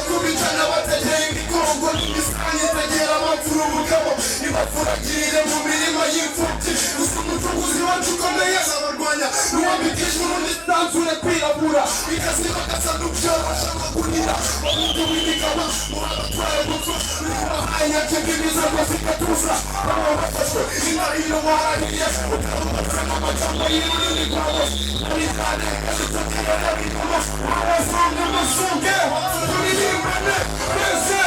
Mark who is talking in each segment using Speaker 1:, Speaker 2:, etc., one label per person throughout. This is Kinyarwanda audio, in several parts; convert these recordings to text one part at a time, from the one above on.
Speaker 1: Kubijana bategera imigongo n'imisanyi itegera amapfura ubugabo ibapfuragirire mu mirima y'imfubyi gusa umucukuzi wacu ukomeye azabarwanya n'uwambikishwa urundi sanzure kwirabura igasiba gasa n'ubyorosha amagurira bamuntu w'imigabo muhabatwaye gupfa bikubahaye nyakimbibiza rwose ikatuza baba bafashwe inariro warahiriye ukarumasa n'amajambo y'ururimi rwabo abikane agitotera n'abigamo abasonga amasonge turirimbane twese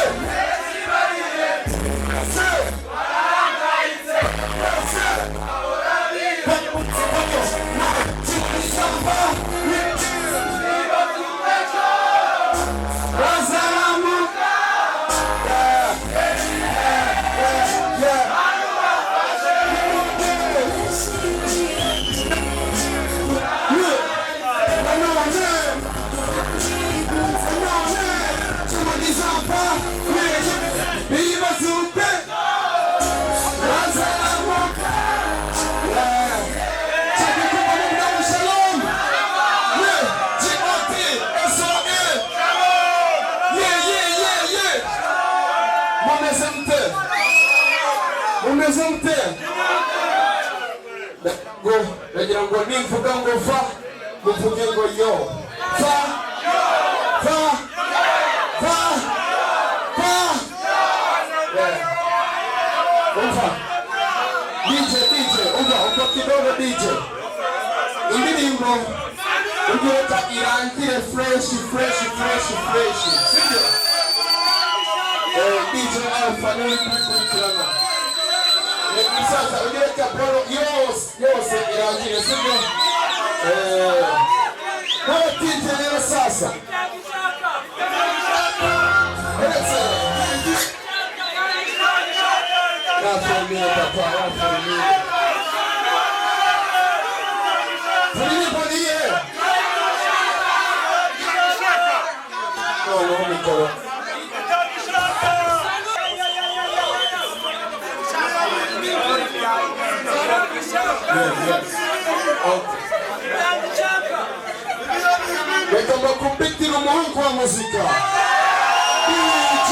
Speaker 1: nagira ngo nimvuga ngo va muvuge ngo yo va va va va umva DJ umva kidogo DJ indirimbo ugiye irangire fresh sibyo DJ Alpha ni kukurikirana sasa ugiye kaporo yose irangire sibyo kwa DJ rero sasa Reka mbakubitire umuhungu wa muzika DJ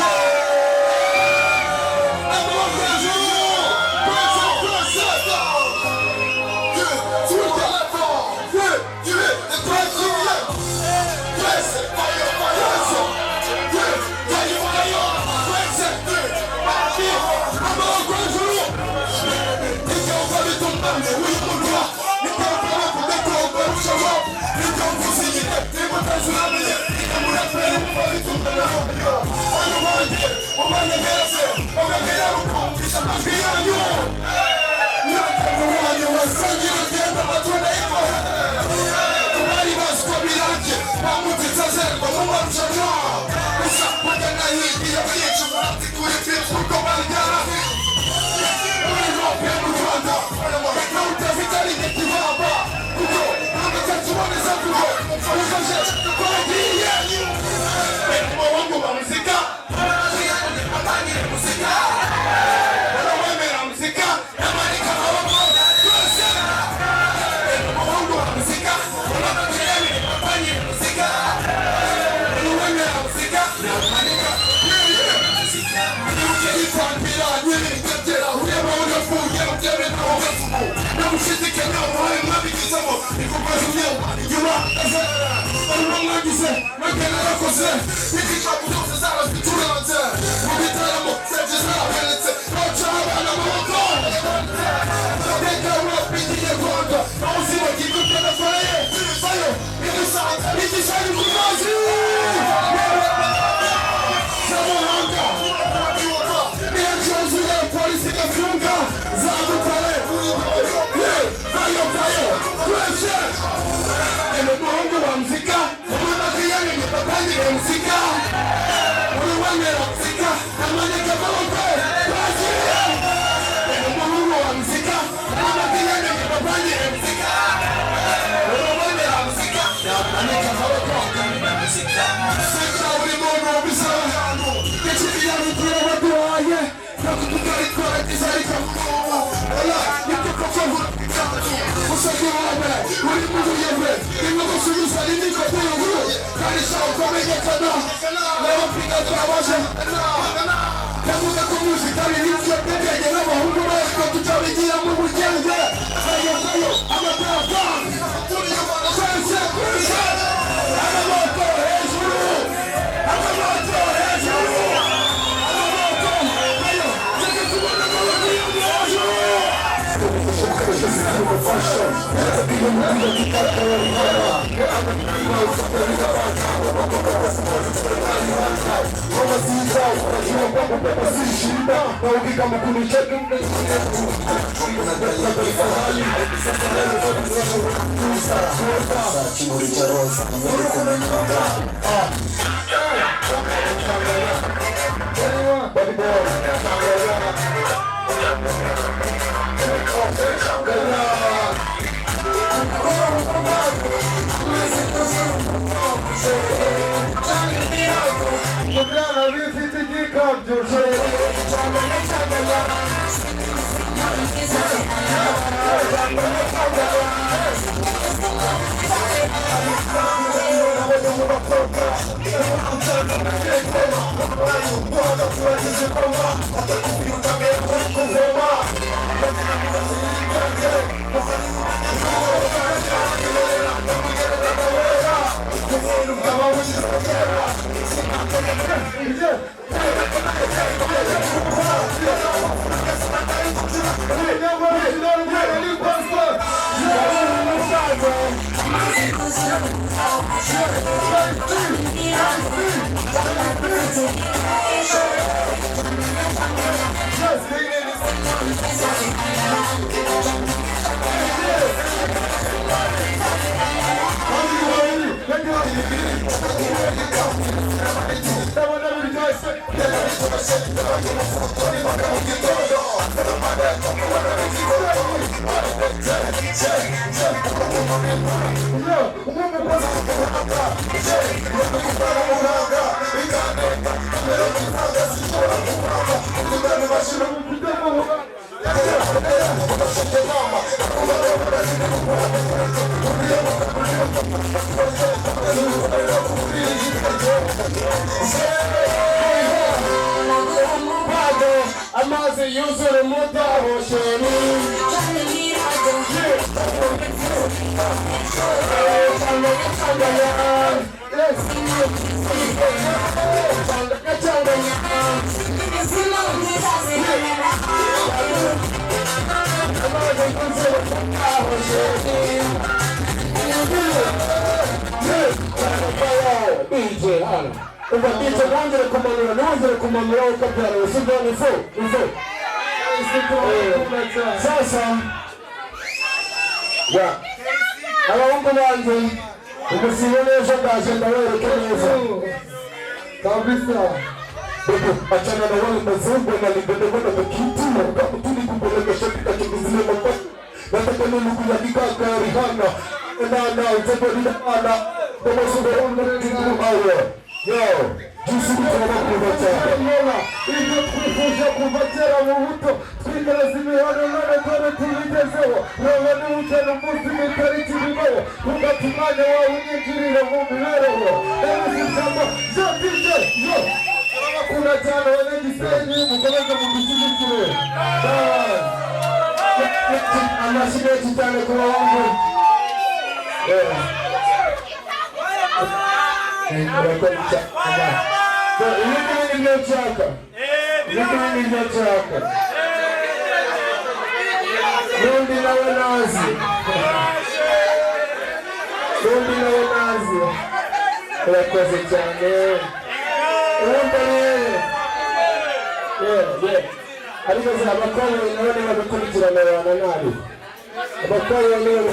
Speaker 1: Uri mu yebe, ni mu gusubiza indi ko atari bityo twebwe n'abahungu bacu tucabigira mu bugenge ayo amatara twese twese amaboko hejuru amaboko hejuru amaboko ayo tujye tubona amaboko hejuru amazi yuzura umutabo sheri ubatije wongere kumanura nongere kumanura ukabyara usibye info sasa ya abahungu banjye umusibe neza ndaje ndawereke neza kabisa achana na wale mazungu na libedebona mkitu na kutuni kupeleka shapika chukuzile mapa nataka nini kuyandika Rihanna na utapeleka ana kama sura ndio hayo yo jinsi tunakubacha Mola hivyo tukufuja kubatera mu buto twingarazime hano none kore tubigezeho wewe ni utana muzime tariki bibaho tugatumanya wawe unyinjirira mu mibereho ndabizitamba zotije yo kuna cyane wanagisenyi mukomeze mu gushyigikire amashyiga cyane ku bahungu Rundi nawe nazi urakoze cyane ariko abakobwa nabo babikurikirana abantu nabi abakobwa nibo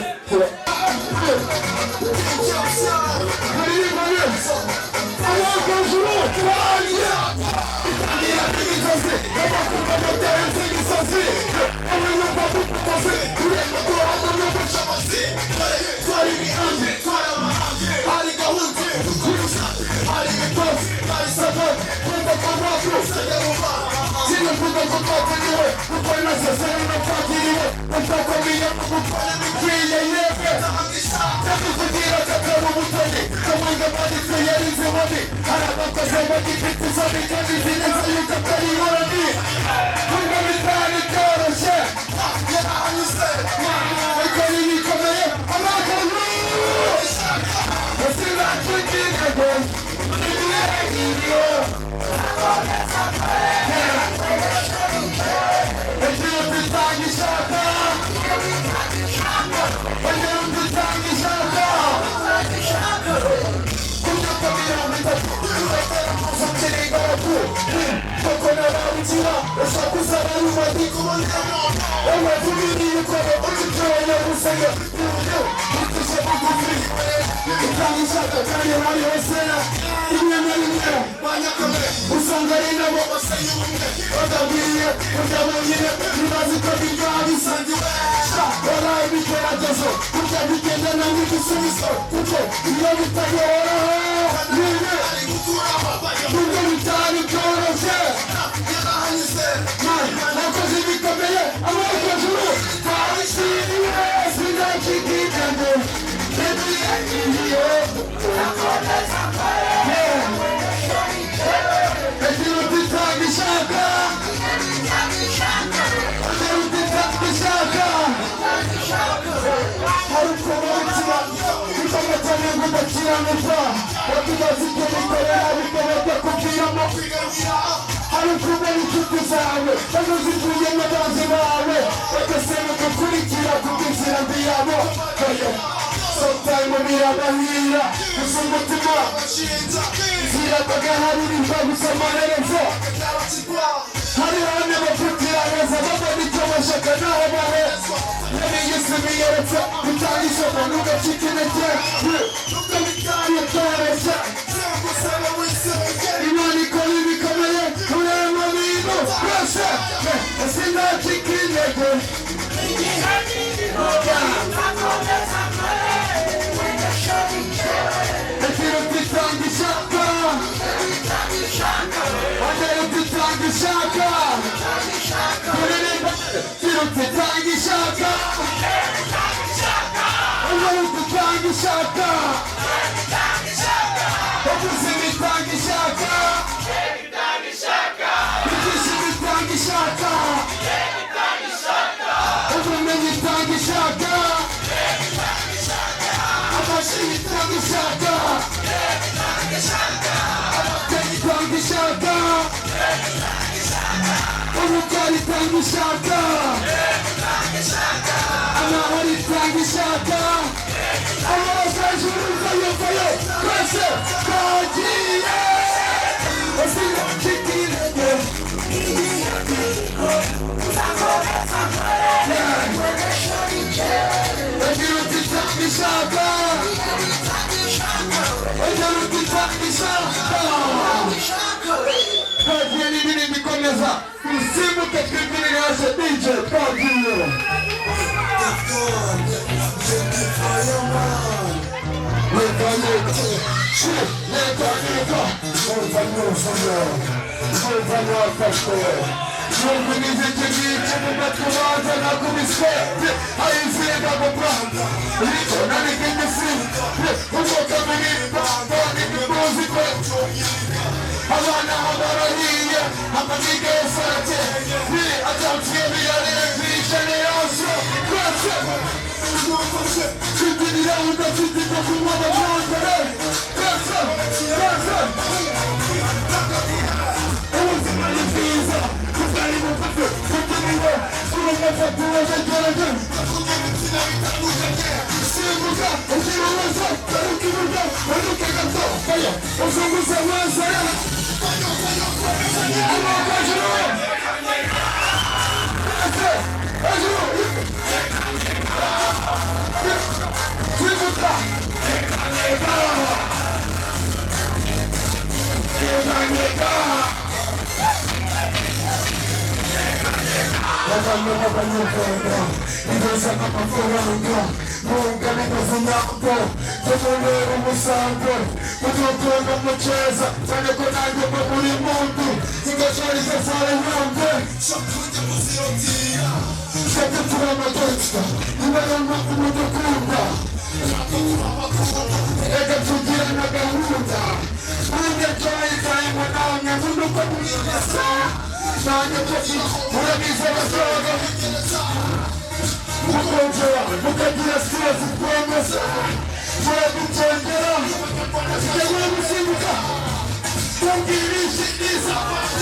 Speaker 1: Don't give me shit, this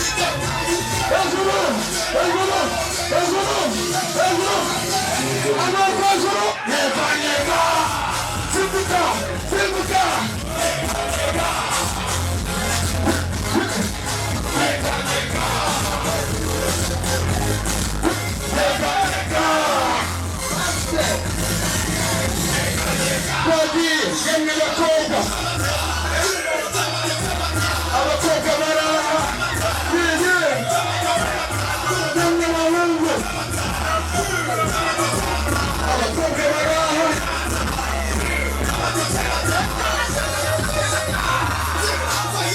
Speaker 1: Ayo